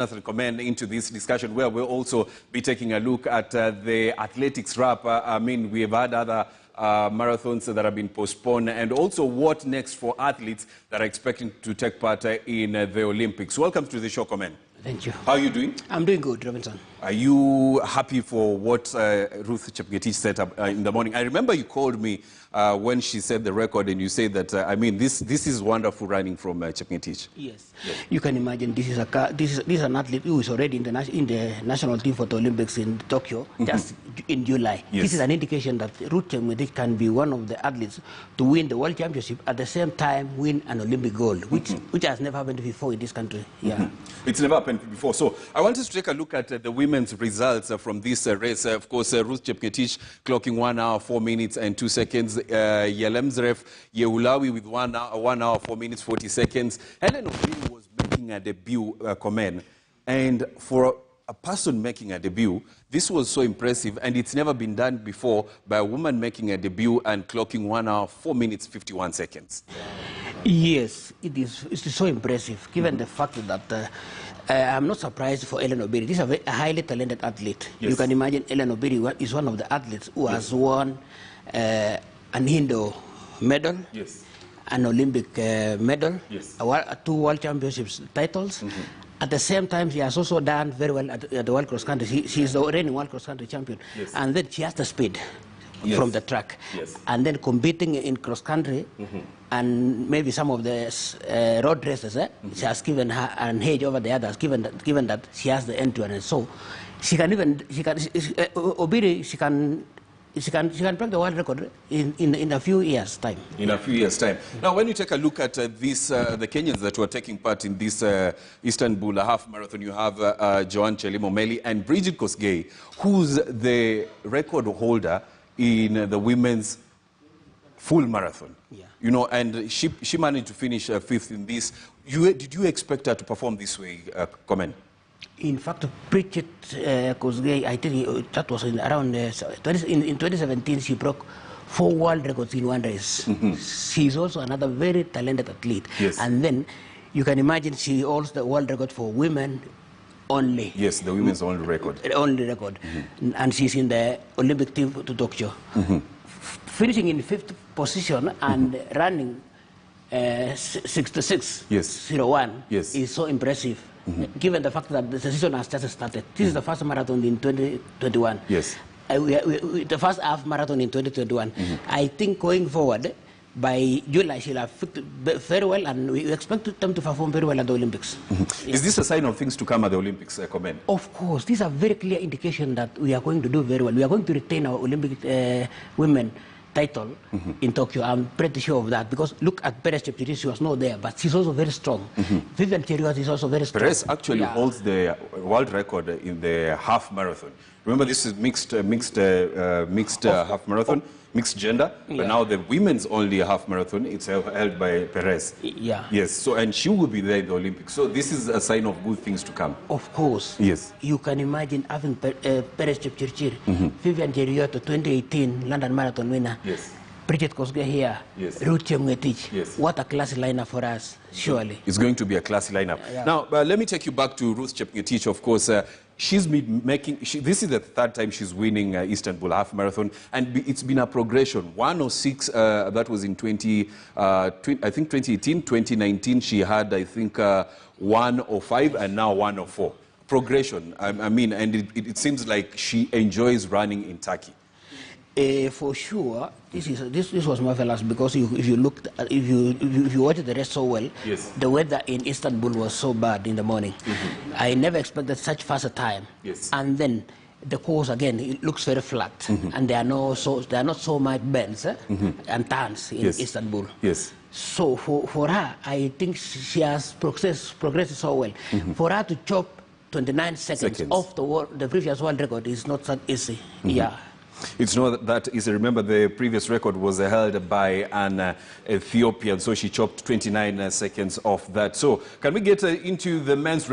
Jonathan Komen into this discussion, where we'll also be taking a look at the athletics wrap. I mean, we have had other marathons that have been postponed, and also what next for athletes that are expecting to take part in the Olympics. Welcome to the show, Komen. Thank you. How are you doing? I'm doing good, Robinson. Are you happy for what Ruth Chepngetich set up in the morning? I remember you called me when she set the record, and you said that, I mean, this is wonderful running from Chepngetich. Yes. You can imagine this is an athlete who is already in the national team for the Olympics in Tokyo, just in July. Yes. This is an indication that Ruth Chepngetich can be one of the athletes to win the World Championship at the same time win an Olympic gold, which has never happened before in this country. Yeah. It's never happened before. So I want us to take a look at the women's results from this race. Of course, Ruth Chepngetich clocking 1 hour, 4 minutes and 2 seconds. Yelemzref Yeulawi with 1 hour, 4 minutes, 40 seconds. Helen Obiri was making a debut, Komen. And for a person making a debut, this was so impressive, and it's never been done before by a woman making a debut and clocking 1 hour, 4 minutes, 51 seconds. Yes, it's so impressive, given the fact that I'm not surprised for Helen Obiri. This is a highly talented athlete. Yes. You can imagine Helen Obiri is one of the athletes who has won an Indo medal, an Olympic medal, 2 World Championships titles. At the same time, she has also done very well at the World Cross Country. She is the reigning World Cross Country champion. And then she has the speed from the track. And then competing in cross country and maybe some of the road races, she has given her an edge over the others, given that she has the end-to-end. So Obiri, she can break the world record in a few years' time. In a few years' time. Now, when you take a look at the Kenyans that were taking part in this Istanbul half marathon, you have Joanne Chelimo Meli and Bridget Kosgei, who's the record holder in the women's full marathon. You know, and she managed to finish 5th in this. Did you expect her to perform this way, Komen? In fact, Bridget Kosgei, I tell you, that was in 2017, she broke 4 world records in one race. She's also another very talented athlete. And then you can imagine she holds the world record for women only. Yes, the women's only record. Only record. And she's in the Olympic team to Tokyo. Finishing in 5th position and running 66:01 is so impressive. Given the fact that the season has just started. This is the first marathon in 2021. The first half marathon in 2021. I think going forward, by July, she'll have fit very well, and we expect them to perform very well at the Olympics. Is this a sign of things to come at the Olympics, Komen? Of course. This is a very clear indication that we are going to do very well. We are going to retain our Olympic women title in Tokyo. I'm pretty sure of that, because look at Perez Chepngetich. She was not there, but she's also very strong. Vivian Cheruiyot is also very strong. Perez actually holds the world record in the half marathon. Remember, this is mixed half marathon, mixed gender, but now the women's only half marathon, it's held by Perez. Yes, so, and she will be there in the Olympics. So this is a sign of good things to come. Of course. Yes. You can imagine having Perez Chepngetich, Vivian Cheruiyot, 2018 London Marathon winner. Bridget Kosgei here, Ruth Chepngetich. What a classy lineup for us, surely. It's going to be a classy lineup. Now, let me take you back to Ruth Chepngetich. Of course, she's been making, this is the 3rd time she's winning Istanbul half marathon, and it's been a progression. 106, that was in I think 2018, 2019, she had, I think, 105, and now 104. Progression, I mean, and it seems like she enjoys running in Turkey. For sure, this was marvelous, because if you watched the race so well, the weather in Istanbul was so bad in the morning. I never expected such fast time. And then the course again, it looks very flat, and there are not so much bends and turns in Istanbul. So for her, I think she has progressed so well. For her to chop 29 seconds off the previous world record is not that easy. It's not that easy. Remember, the previous record was held by an Ethiopian, so she chopped 29 seconds off that. So can we get into the men's